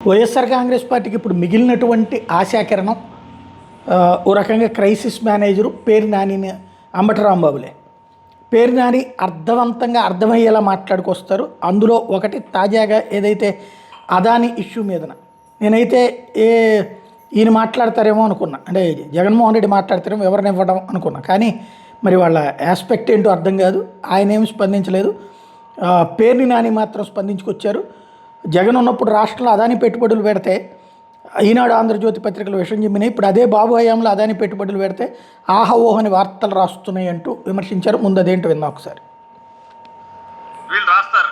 వైఎస్ఆర్ కాంగ్రెస్ పార్టీకి ఇప్పుడు మిగిలినటువంటి ఆశాకిరణం ఓ రకంగా క్రైసిస్ మేనేజరు పేరు నానిని అంబటి రాంబాబులే. పేరు నాని అర్థవంతంగా అర్థమయ్యేలా మాట్లాడుకొస్తారు. అందులో ఒకటి తాజాగా ఏదైతే అదాని ఇష్యూ మీదన నేనైతే ఈయన మాట్లాడతారేమో అనుకున్నా, అంటే జగన్మోహన్ రెడ్డి మాట్లాడతారేమో ఎవరిని ఇవ్వడం అనుకున్నా. కానీ మరి వాళ్ళ ఆస్పెక్ట్ ఏంటో అర్థం కాదు. ఆయన ఏమి స్పందించలేదు. పేరుని నాని మాత్రం స్పందించుకొచ్చారు. జగన్ ఉన్నప్పుడు రాష్ట్రంలో అదాని పెట్టుబడులు పెడితే ఈనాడు ఆంధ్రజ్యోతి పత్రికలు విషయం చెప్పినాయి. ఇప్పుడు అదే బాబు హయాంలో అదాని పెట్టుబడులు పెడితే ఆహా ఓహని వార్తలు రాస్తున్నాయి అంటూ విమర్శించారు. ముందు అదేంటో విందాం ఒకసారి. వీళ్ళు రాస్తారు,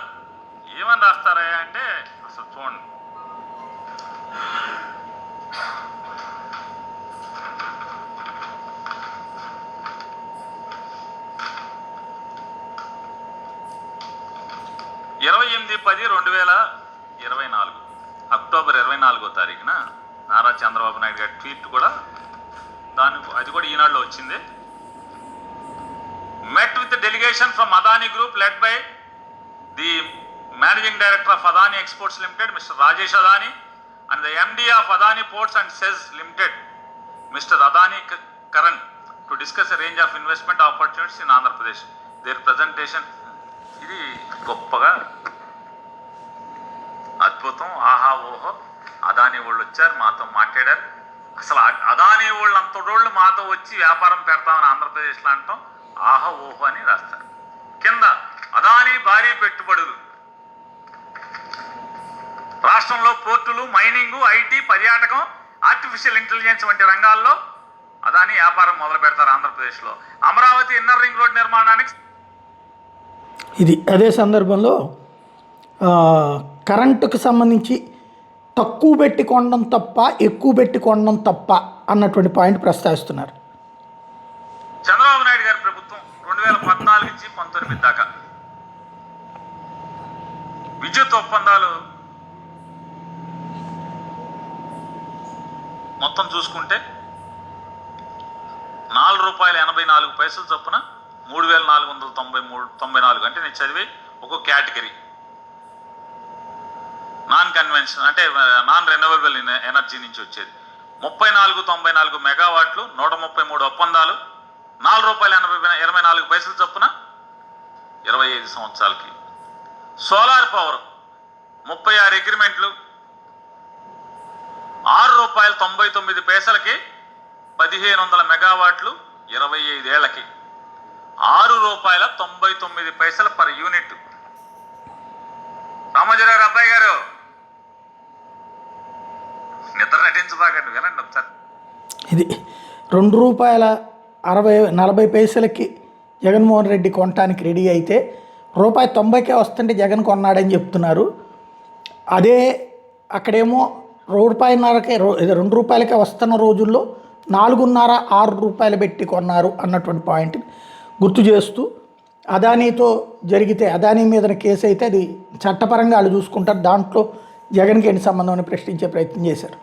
ఏమని రాస్తారా అంటే అసలు చూడండి. అక్టోబర్ 24వ తారీఖున నారా చంద్రబాబు నాయుడు గారి ట్వీట్ కూడా అది కూడా ఈనాడులో వచ్చింది. Met with delegation from Adani group led by the managing director of Adani exports limited mister Rajesh Adani and the MD of Adani ports and SEZ limited mister Adani Karan to discuss a range of investment opportunities in Andhra Pradesh. Their presentation ఇది గొప్పగా అద్భుతం, ఆహా ఓహో అదానీ వాళ్ళు వచ్చారు మాతో మాట్లాడారు. అసలు అదానీ వాళ్ళు అంతటోళ్ళు మాతో వచ్చి వ్యాపారం పెడతామని ఆంధ్రప్రదేశ్లో అంటాం ఆహా ఓహో అని రాస్తారు. కింద అదానీ భారీ పెట్టుబడులు రాష్ట్రంలో పోర్టులు, మైనింగు, ఐటీ, పర్యాటకం, ఆర్టిఫిషియల్ ఇంటెలిజెన్స్ వంటి రంగాల్లో అదానీ వ్యాపారం మొదలు పెడతారు ఆంధ్రప్రదేశ్లో. అమరావతి ఇన్నర్ రింగ్ రోడ్ నిర్మాణానికి ఇది అదే సందర్భంలో కరెంటుకు సంబంధించి తక్కువ పెట్టి కొనడం తప్ప ఎక్కువ పెట్టి కొనడం తప్ప అన్నటువంటి పాయింట్ ప్రస్తావిస్తున్నారు. చంద్రబాబు నాయుడు గారి ప్రభుత్వం 2014 నుంచి 19 దాకా విద్యుత్ ఒప్పందాలు మొత్తం చూసుకుంటే ₹4.84 చొప్పున 3,494 అంటే నేను చదివి ఒక్కో కేటగిరీ నాన్ కన్వెన్షన్ అంటే నాన్ రెన్యూవబుల్ ఎనర్జీ నుంచి వచ్చేది 34.94 మెగావాట్లు, 133 ఒప్పందాలు, ₹4.24 చొప్పున 25 సంవత్సరాలకి. సోలార్ పవర్ 36 అగ్రిమెంట్లు, ₹6.99 1500 మెగావాట్లు, 25 ఏళ్లకి ₹6.99 పర్ యూనిట్. రామోజీరావు అబ్బాయి గారు నిద్ర నటించబాగండి, వినండి ఒకసారి. ఇది ₹2.40 జగన్మోహన్ రెడ్డి కొనటానికి రెడీ అయితే ₹90కే వస్తుంటే జగన్ కొన్నాడని చెప్తున్నారు. అదే అక్కడేమో ₹2.5కే వస్తున్న రోజుల్లో 4.5-6 పెట్టి కొన్నారు అన్నటువంటి పాయింట్ గుర్తు చేస్తూ, అదానీతో జరిగితే అదానీ మీద కేసు అయితే అది చట్టపరంగా వాళ్ళు చూసుకుంటారు, దాంట్లో జగన్కి ఏంటి సంబంధం అని ప్రశ్నించే ప్రయత్నం చేశారు.